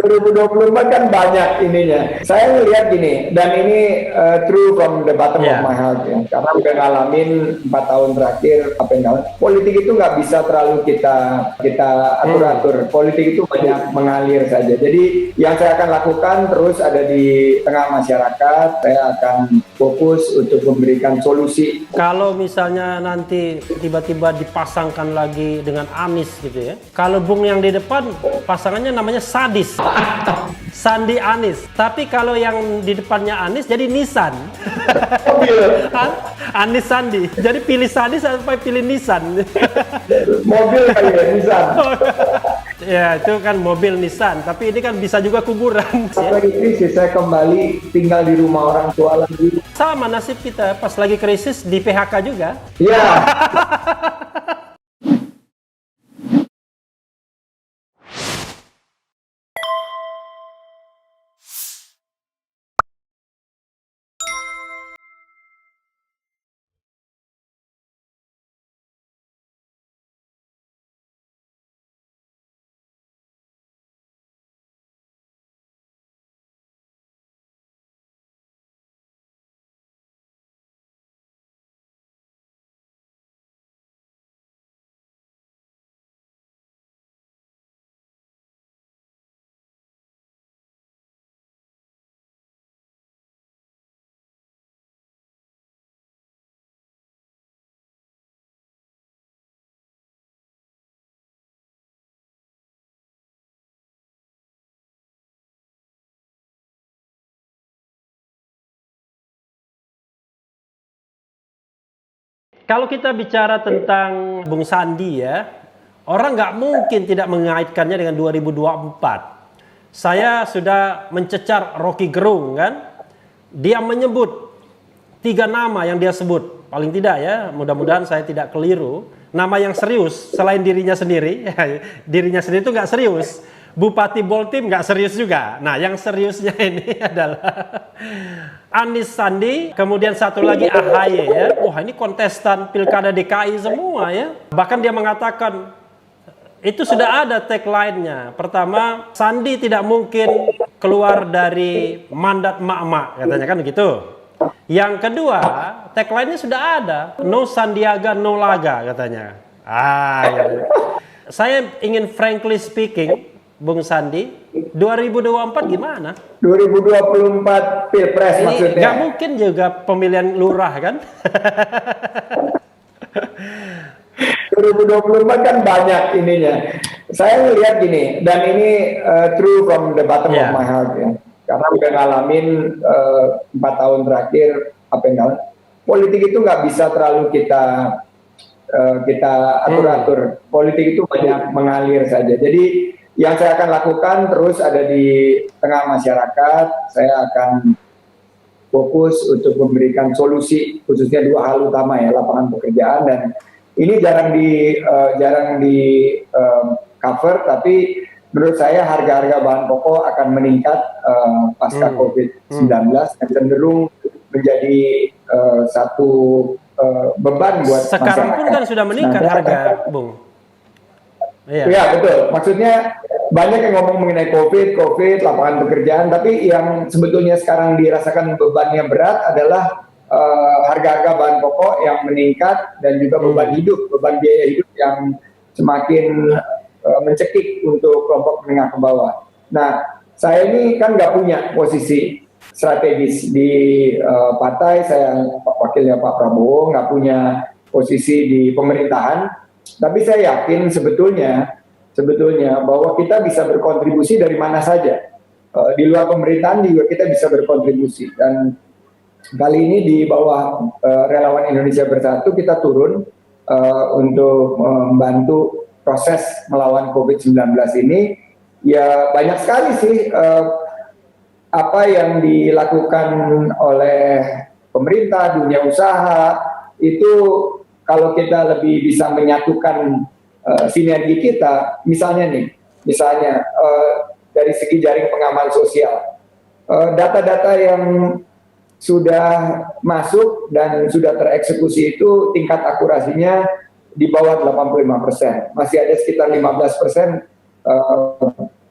2024 kan banyak ininya. Saya ngelihat gini, dan ini true from the bottom of my heart ya. Karena udah ngalamin 4 tahun terakhir apa yang ngalamin. Politik itu nggak bisa terlalu kita atur-atur. Politik itu banyak mengalir saja. Jadi yang saya akan lakukan terus ada di tengah masyarakat. Saya akan fokus untuk memberikan solusi. Kalau misalnya nanti tiba-tiba dipasangkan lagi dengan Anies gitu ya. Kalau Bung yang di depan pasangannya namanya Sadis. Sandi Anies. Tapi kalau yang di depannya Anies jadi Nissan. Anies Sandi. Jadi pilih Sadis atau pilih Nissan? Mobil kali ya, Nissan. Ya itu kan mobil Nissan, tapi ini kan bisa juga kuburan. Lagi krisis saya kembali tinggal di rumah orang tua lagi. Sama nasib kita pas lagi krisis di PHK juga. Iya. Kalau kita bicara tentang Bung Sandi ya, orang nggak mungkin tidak mengaitkannya dengan 2024. Saya sudah mencecar Rocky Gerung kan, dia menyebut 3 nama yang dia sebut, paling tidak ya, mudah-mudahan saya tidak keliru, nama yang serius selain dirinya sendiri, dirinya sendiri itu nggak serius. Bupati Boltim nggak serius juga. Nah, yang seriusnya ini adalah Anies Sandi, kemudian satu lagi AHY ya. Wah, ini kontestan Pilkada DKI semua ya. Bahkan dia mengatakan itu sudah ada tagline-nya. Pertama, Sandi tidak mungkin keluar dari mandat emak-emak, katanya kan begitu. Yang kedua, tagline-nya sudah ada, no Sandiaga, no laga katanya. Ya. Saya ingin frankly speaking, Bung Sandi, 2024 gimana? 2024 Pilpres maksudnya. Nggak mungkin juga pemilihan lurah kan? 2024 kan banyak ininya. Saya ngelihat gini, dan ini true from the bottom of my heart ya. Karena udah ngalamin 4 tahun terakhir apa yang ngalamin. Politik itu nggak bisa terlalu kita atur-atur. Politik itu banyak mengalir saja. Jadi yang saya akan lakukan terus ada di tengah masyarakat. Saya akan fokus untuk memberikan solusi, khususnya 2 hal utama ya, lapangan pekerjaan, dan ini jarang di cover, tapi menurut saya harga-harga bahan pokok akan meningkat pasca COVID-19 dan cenderung menjadi satu beban buat sekarang masyarakat. Pun kan sudah meningkat harga, Bung. Iya betul, maksudnya banyak yang ngomong mengenai COVID, lapangan pekerjaan, tapi yang sebetulnya sekarang dirasakan bebannya berat adalah harga-harga bahan pokok yang meningkat dan juga beban biaya hidup yang semakin mencekik untuk kelompok menengah ke bawah. Nah, saya ini kan nggak punya posisi strategis di partai, saya wakilnya Pak Prabowo, nggak punya posisi di pemerintahan. Tapi saya yakin sebetulnya bahwa kita bisa berkontribusi dari mana saja. Di luar pemerintahan juga kita bisa berkontribusi. Dan kali ini di bawah Relawan Indonesia Bersatu kita turun untuk membantu proses melawan COVID-19 ini. Ya banyak sekali sih apa yang dilakukan oleh pemerintah, dunia usaha, itu kalau kita lebih bisa menyatukan sinergi kita, misalnya dari segi jaring pengaman sosial, data-data yang sudah masuk dan sudah tereksekusi itu tingkat akurasinya di bawah 85%, masih ada sekitar 15%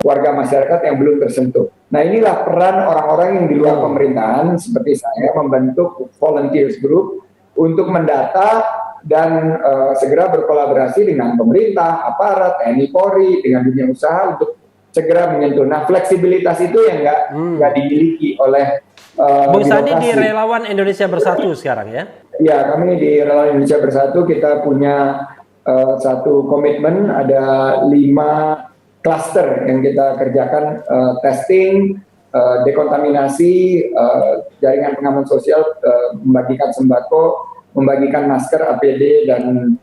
warga masyarakat yang belum tersentuh. Nah, inilah peran orang-orang yang di luar pemerintahan seperti saya membentuk volunteers group untuk mendata dan segera berkolaborasi dengan pemerintah, aparat, TNI, Polri, dengan dunia usaha untuk segera menyentuh. Nah, fleksibilitas itu yang nggak dimiliki oleh Bung Sandi di Relawan Indonesia Bersatu sekarang ya? Ya, kami di Relawan Indonesia Bersatu kita punya satu komitmen, ada 5 klaster yang kita kerjakan, testing, dekontaminasi, jaringan pengaman sosial, membagikan sembako, membagikan masker, APD, dan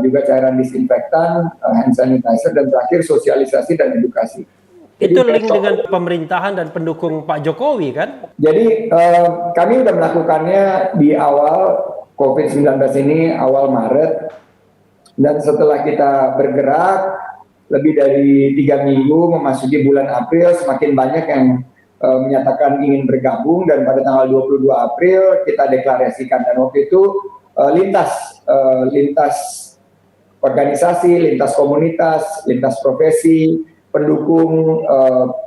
juga cairan disinfektan, hand sanitizer, dan terakhir sosialisasi dan edukasi. Itu link dengan pemerintahan dan pendukung Pak Jokowi kan? Jadi kami sudah melakukannya di awal COVID-19 ini, awal Maret, dan setelah kita bergerak lebih dari 3 minggu memasuki bulan April, semakin banyak yang menyatakan ingin bergabung, dan pada tanggal 22 April kita deklarasikan. Dan waktu itu lintas organisasi, lintas komunitas, lintas profesi, pendukung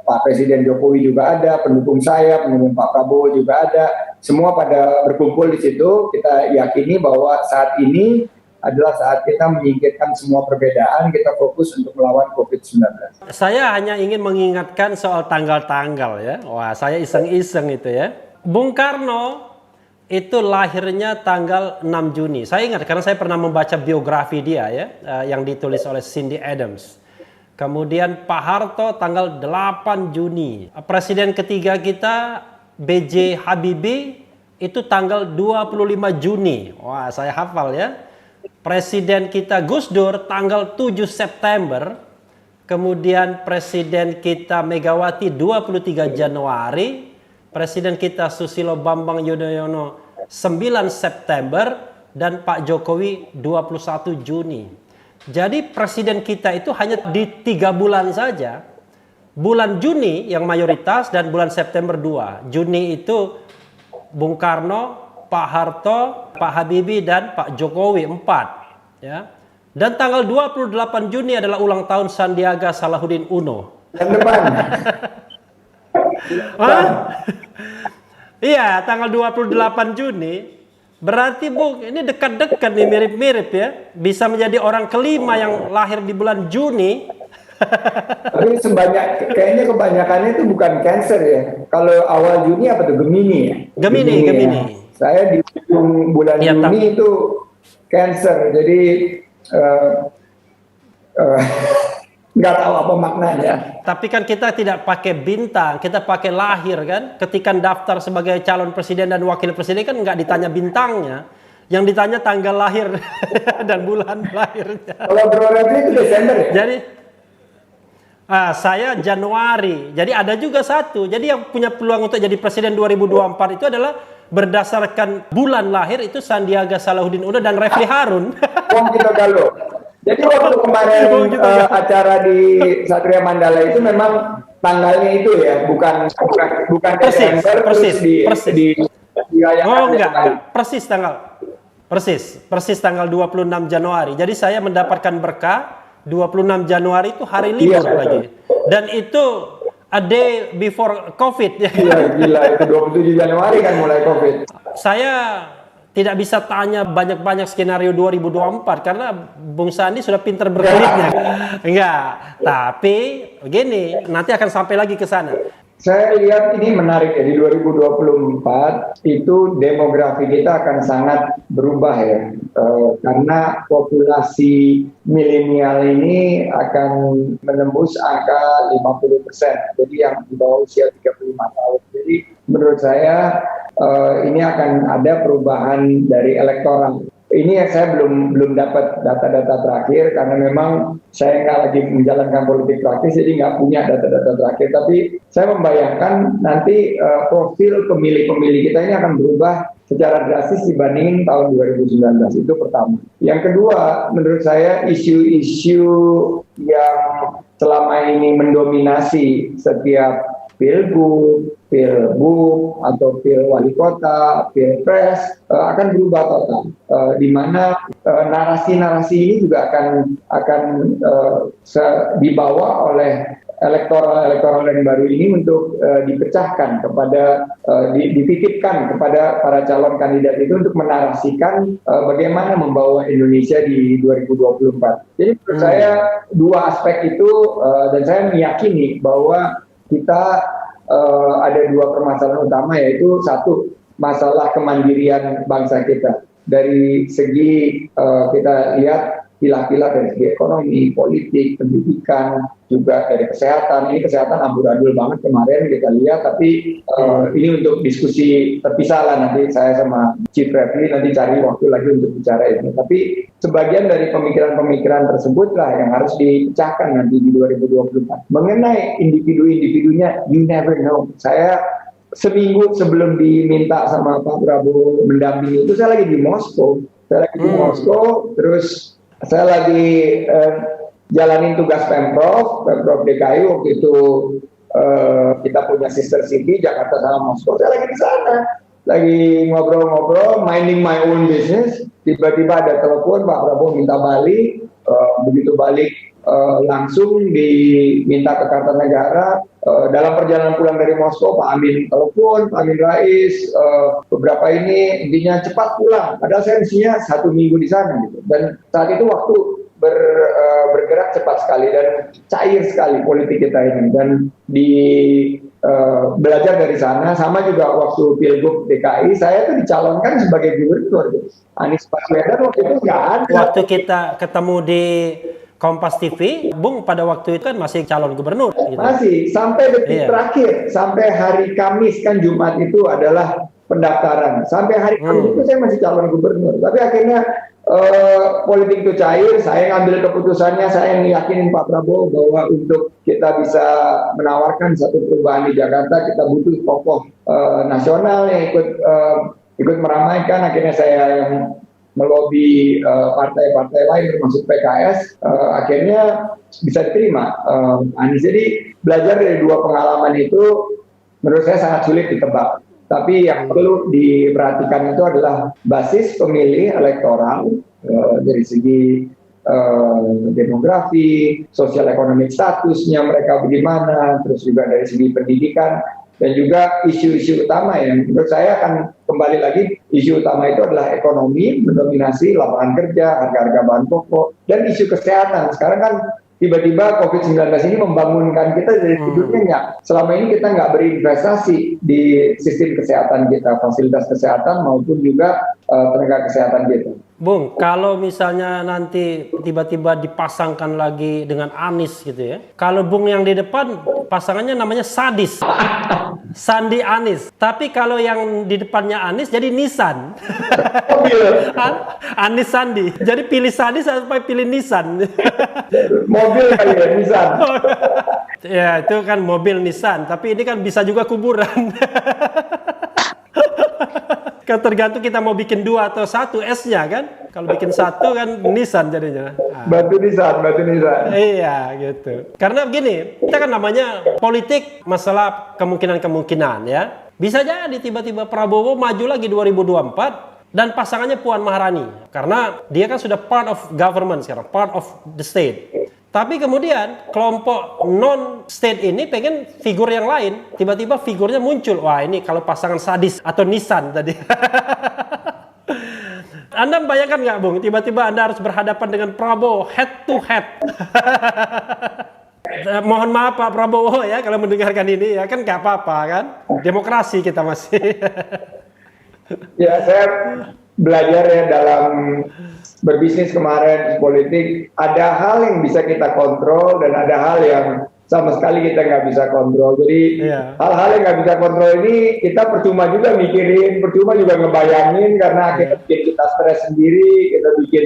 Pak Presiden Jokowi juga ada, pendukung saya, pendukung Pak Prabowo juga ada, semua pada berkumpul di situ. Kita yakini bahwa saat ini adalah saat kita menyingkirkan semua perbedaan, kita fokus untuk melawan COVID-19. Saya hanya ingin mengingatkan soal tanggal-tanggal ya. Wah, saya iseng-iseng itu ya. Bung Karno itu lahirnya tanggal 6 Juni. Saya ingat karena saya pernah membaca biografi dia ya, yang ditulis oleh Cindy Adams. Kemudian Pak Harto tanggal 8 Juni. Presiden ketiga kita B.J. Habibie itu tanggal 25 Juni. Wah, saya hafal ya. Presiden kita Gus Dur tanggal 7 September, kemudian Presiden kita Megawati 23 Januari, Presiden kita Susilo Bambang Yudhoyono 9 September, dan Pak Jokowi 21 Juni. Jadi Presiden kita itu hanya di 3 bulan saja, bulan Juni yang mayoritas dan bulan September 2. Juni itu Bung Karno, Pak Harto, Pak Habibie, dan Pak Jokowi 4 ya. Dan tanggal 28 Juni adalah ulang tahun Sandiaga Salahuddin Uno. Yang depan. Iya, tanggal 28 Juni. Berarti Bung, ini dekat-dekat nih, mirip-mirip ya. Bisa menjadi orang kelima yang lahir di bulan Juni. Tapi kayaknya kebanyakannya itu bukan Cancer ya. Kalau awal Juni apa tuh? Gemini ya? Gemini. Ya. Saya di bulan Juni itu Cancer, jadi nggak tahu apa maknanya. Tapi kan kita tidak pakai bintang, kita pakai lahir kan. Ketika daftar sebagai calon presiden dan wakil presiden kan nggak ditanya bintangnya, yang ditanya tanggal lahir dan bulan lahirnya. Kalau Bro Refli itu Desember ya? Jadi saya Januari, jadi ada juga satu. Jadi yang punya peluang untuk jadi presiden 2024 itu adalah berdasarkan bulan lahir itu Sandiaga Salahuddin Uno dan Refli Harun. Wong Kito Galo. Jadi waktu kemarin acara di Satria Mandala itu memang tanggalnya itu ya, bukan Desember persis. Oh enggak, persis tanggal 26 Januari. Jadi saya mendapatkan berkah 26 Januari itu hari libur lagi. Dan itu a day before COVID. Iya, gila. Itu 27 Januari kan mulai COVID. Saya tidak bisa tanya banyak-banyak skenario 2024 karena Bung Sandi sudah pintar berkelitnya. Enggak. Tapi begini, nanti akan sampai lagi ke sana. Saya lihat ini menarik ya, di 2024 itu demografi kita akan sangat berubah ya, karena populasi milenial ini akan menembus angka 50%, jadi yang di bawah usia 35 tahun. Jadi menurut saya ini akan ada perubahan dari elektoral. Ini yang saya belum dapat data-data terakhir karena memang saya nggak lagi menjalankan politik praktis, jadi nggak punya data-data terakhir. Tapi saya membayangkan nanti profil pemilih-pemilih kita ini akan berubah secara drastis dibanding tahun 2019. Itu pertama. Yang kedua, menurut saya isu-isu yang selama ini mendominasi setiap pilgub, pilbub, atau pil wali kota, pilpres akan berubah total. Di mana narasi-narasi ini juga akan dibawa oleh elektoral yang baru ini untuk dipecahkan kepada dititipkan kepada para calon kandidat itu untuk menarasikan bagaimana membawa Indonesia di 2024. Jadi menurut saya dua aspek itu dan saya meyakini bahwa kita ada dua permasalahan utama, yaitu satu, masalah kemandirian bangsa kita. Dari segi kita lihat pilah-pilah dari segi ekonomi, politik, pendidikan, juga dari kesehatan. Ini kesehatan amburadul banget kemarin kita lihat, tapi ini untuk diskusi terpisah lah, nanti saya sama Chief Refli nanti cari waktu lagi untuk bicara ini. Tapi sebagian dari pemikiran-pemikiran tersebut lah yang harus dipecahkan nanti di 2024. Mengenai individu-individunya, you never know. Saya seminggu sebelum diminta sama Pak Prabowo mendampingi itu, saya lagi di Moskow. Terus saya lagi jalanin tugas Pemprov DKI waktu itu. Kita punya sister city Jakarta sama Moskow. Saya lagi di sana, lagi ngobrol-ngobrol, minding my own business. Tiba-tiba ada telepon, Pak Prabowo minta balik. Begitu balik langsung diminta ke Kartanegara. Dalam perjalanan pulang dari Moskow, Pak Amin telepon, Pak Amin Rais, beberapa ini intinya cepat pulang. Padahal saya mestinya 1 minggu di sana gitu. Dan saat itu waktu bergerak cepat sekali dan cair sekali politik kita ini. Dan belajar dari sana, sama juga waktu Pilgub DKI, saya tuh dicalonkan sebagai gubernur. Gitu. Anies Baswedan waktu itu nggak ada. Waktu kita ketemu di Kompas TV, Bung pada waktu itu kan masih calon gubernur. Gitu. Masih, sampai detik terakhir, sampai hari Kamis, kan Jumat itu adalah pendaftaran. Sampai hari Kamis itu saya masih calon gubernur. Tapi akhirnya politik itu cair, saya ngambil keputusannya, saya yakinin Pak Prabowo bahwa untuk kita bisa menawarkan satu perubahan di Jakarta, kita butuh tokoh nasional yang ikut meramaikan. Akhirnya saya yang melobi partai-partai lain termasuk PKS, akhirnya bisa diterima Anies. Jadi belajar dari dua pengalaman itu menurut saya sangat sulit ditebak. Tapi yang perlu diperhatikan itu adalah basis pemilih elektoral dari segi demografi, sosial ekonomi statusnya mereka bagaimana, terus juga dari segi pendidikan, dan juga isu-isu utama yang menurut saya akan kembali lagi, isu utama itu adalah ekonomi, mendominasi lapangan kerja, harga-harga bahan pokok, dan isu kesehatan. Sekarang kan tiba-tiba COVID-19 ini membangunkan kita dari tidurnya nggak. Selama ini kita nggak berinvestasi di sistem kesehatan kita, fasilitas kesehatan maupun juga tenaga kesehatan kita. Bung, kalau misalnya nanti tiba-tiba dipasangkan lagi dengan Anies gitu ya. Kalau Bung yang di depan pasangannya namanya Sadis. Sandi Anies. Tapi kalau yang di depannya Anies jadi Nissan. Anies Sandi. Jadi pilih Sadis sampai pilih Nissan. Mobil kali ya, Nissan. Ya, itu kan mobil Nissan, tapi ini kan bisa juga kuburan. Kan tergantung kita mau bikin 2 atau 1 S-nya kan. Kalau bikin 1 kan Nissan jadinya. Batu Nissan. Iya gitu. Karena begini, kita kan namanya politik masalah kemungkinan-kemungkinan ya. Bisa jadi tiba-tiba Prabowo maju lagi 2024 dan pasangannya Puan Maharani. Karena dia kan sudah part of government sekarang, part of the state. Tapi kemudian kelompok non-state ini pengen figur yang lain. Tiba-tiba figurnya muncul. Wah ini kalau pasangan Sadis atau Nissan tadi. Anda bayangkan nggak Bung? Tiba-tiba Anda harus berhadapan dengan Prabowo head to head. Mohon maaf Pak Prabowo ya kalau mendengarkan ini ya kan nggak apa-apa kan. Demokrasi kita masih. Ya saya belajar ya dalam berbisnis kemarin, politik, ada hal yang bisa kita kontrol dan ada hal yang sama sekali kita nggak bisa kontrol. Jadi hal-hal yang nggak bisa kontrol ini kita percuma juga mikirin, percuma juga ngebayangin karena akhirnya bikin kita stres sendiri, kita bikin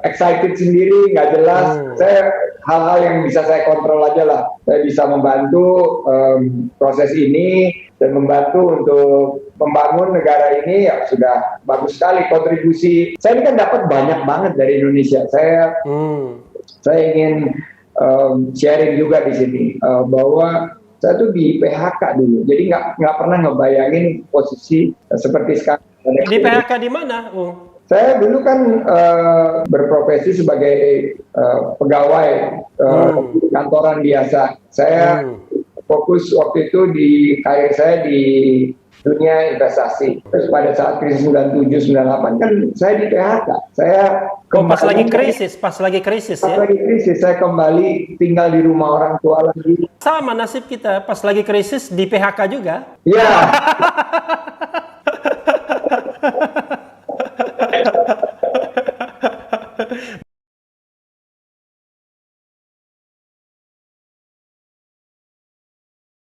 excited sendiri, nggak jelas. Saya hal-hal yang bisa saya kontrol aja lah. Saya bisa membantu proses ini dan membantu untuk membangun negara ini ya sudah bagus sekali kontribusi. Saya ini kan dapat banyak banget dari Indonesia. Saya ingin sharing juga di sini bahwa saya tuh di PHK dulu, jadi nggak pernah ngebayangin posisi seperti sekarang. Di PHK di mana, Saya dulu kan berprofesi sebagai pegawai kantoran biasa. Saya fokus waktu itu di karir saya di dunia investasi. Terus pada saat krisis 97 98 kan saya di PHK. Saya pas lagi krisis ya. Pas lagi krisis saya kembali tinggal di rumah orang tua lagi. Sama nasib kita, pas lagi krisis di PHK juga. Iya.